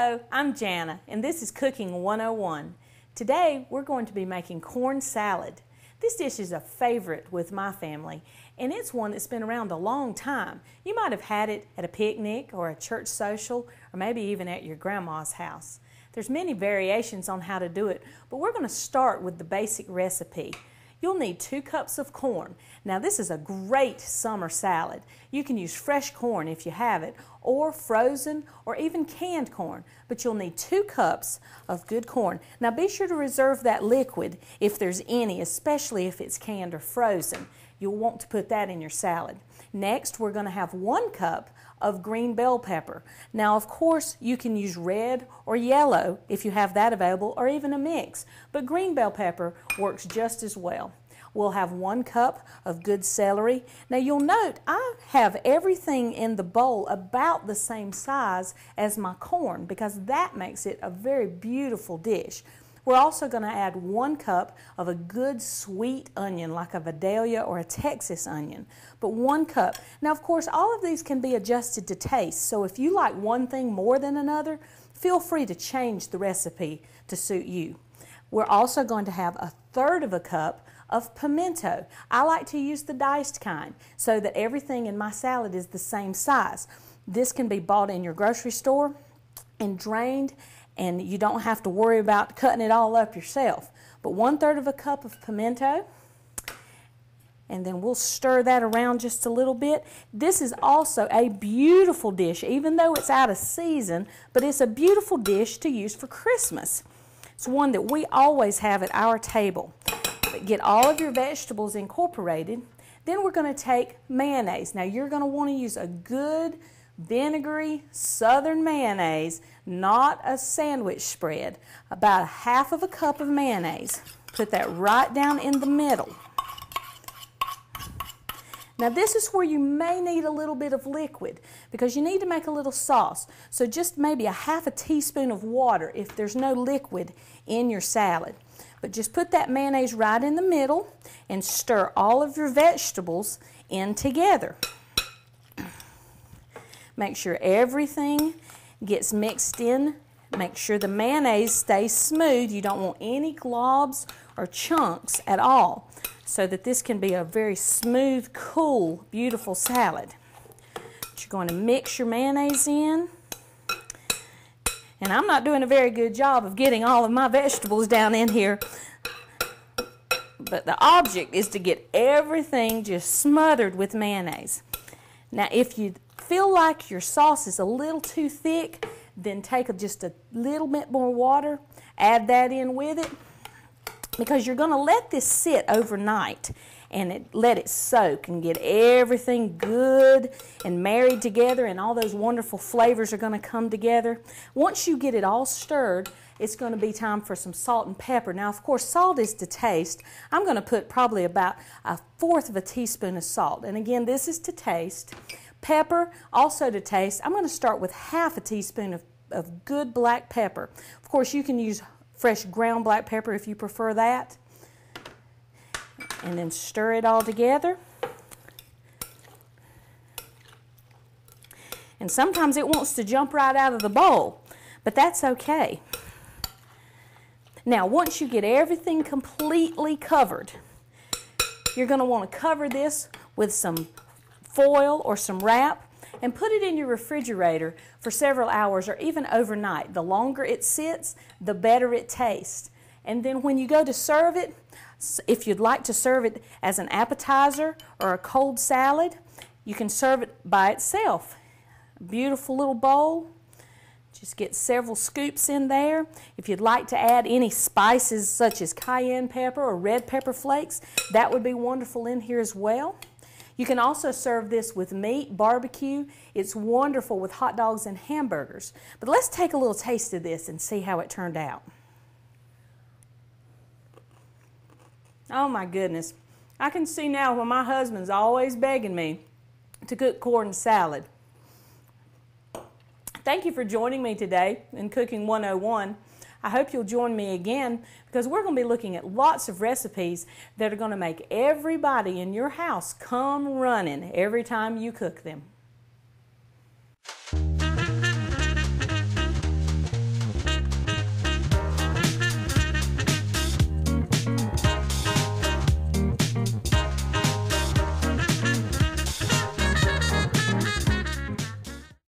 Hello, I'm Jana, and this is Cooking 101. Today, we're going to be making corn salad. This dish is a favorite with my family, and it's one that's been around a long time. You might have had it at a picnic or a church social, or maybe even at your grandma's house. There's many variations on how to do it, but we're going to start with the basic recipe. You'll need 2 cups of corn. Now this is a great summer salad. You can use fresh corn if you have it, or frozen, or even canned corn, but you'll need 2 cups of good corn. Now be sure to reserve that liquid if there's any, especially if it's canned or frozen. You'll want to put that in your salad. Next, we're going to have 1 cup of green bell pepper. Now, of course, you can use red or yellow if you have that available, or even a mix, but green bell pepper works just as well. We'll have 1 cup of good celery. Now, you'll note I have everything in the bowl about the same size as my corn because that makes it a very beautiful dish. We're also going to add 1 cup of a good sweet onion, like a Vidalia or a Texas onion, but 1 cup. Now, of course, all of these can be adjusted to taste, so if you like one thing more than another, feel free to change the recipe to suit you. We're also going to have 1/3 cup of pimento. I like to use the diced kind so that everything in my salad is the same size. This can be bought in your grocery store and drained, and you don't have to worry about cutting it all up yourself. But 1/3 cup of pimento, and then we'll stir that around just a little bit. This is also a beautiful dish, even though it's out of season, but it's a beautiful dish to use for Christmas. It's one that we always have at our table. But get all of your vegetables incorporated. Then we're going to take mayonnaise. Now you're going to want to use a good vinegary southern mayonnaise, not a sandwich spread. About 1/2 cup of mayonnaise. Put that right down in the middle. Now this is where you may need a little bit of liquid because you need to make a little sauce. So just maybe a 1/2 teaspoon of water if there's no liquid in your salad. But just put that mayonnaise right in the middle and stir all of your vegetables in together. Make sure everything gets mixed in. Make sure the mayonnaise stays smooth. You don't want any globs or chunks at all, so that this can be a very smooth, cool, beautiful salad. But you're going to mix your mayonnaise in. And I'm not doing a very good job of getting all of my vegetables down in here, but the object is to get everything just smothered with mayonnaise. Now if you feel like your sauce is a little too thick, then take just a little bit more water, add that in with it, because you're going to let this sit overnight and let it soak and get everything good and married together, and all those wonderful flavors are going to come together. Once you get it all stirred, it's going to be time for some salt and pepper. Now, of course, salt is to taste. I'm going to put probably about 1/4 teaspoon of salt, and again, this is to taste. Pepper, also to taste. I'm going to start with 1/2 teaspoon of good black pepper. Of course, you can use fresh ground black pepper if you prefer that. And then stir it all together. And sometimes it wants to jump right out of the bowl, but that's okay. Now, once you get everything completely covered, you're going to want to cover this with some foil or some wrap and put it in your refrigerator for several hours or even overnight. The longer it sits, the better it tastes. And then when you go to serve it, if you'd like to serve it as an appetizer or a cold salad, you can serve it by itself. A beautiful little bowl. Just get several scoops in there. If you'd like to add any spices such as cayenne pepper or red pepper flakes, that would be wonderful in here as well. You can also serve this with meat, barbecue. It's wonderful with hot dogs and hamburgers. But let's take a little taste of this and see how it turned out. Oh my goodness. I can see now why my husband's always begging me to cook corn salad. Thank you for joining me today in Cooking 101. I hope you'll join me again because we're going to be looking at lots of recipes that are going to make everybody in your house come running every time you cook them.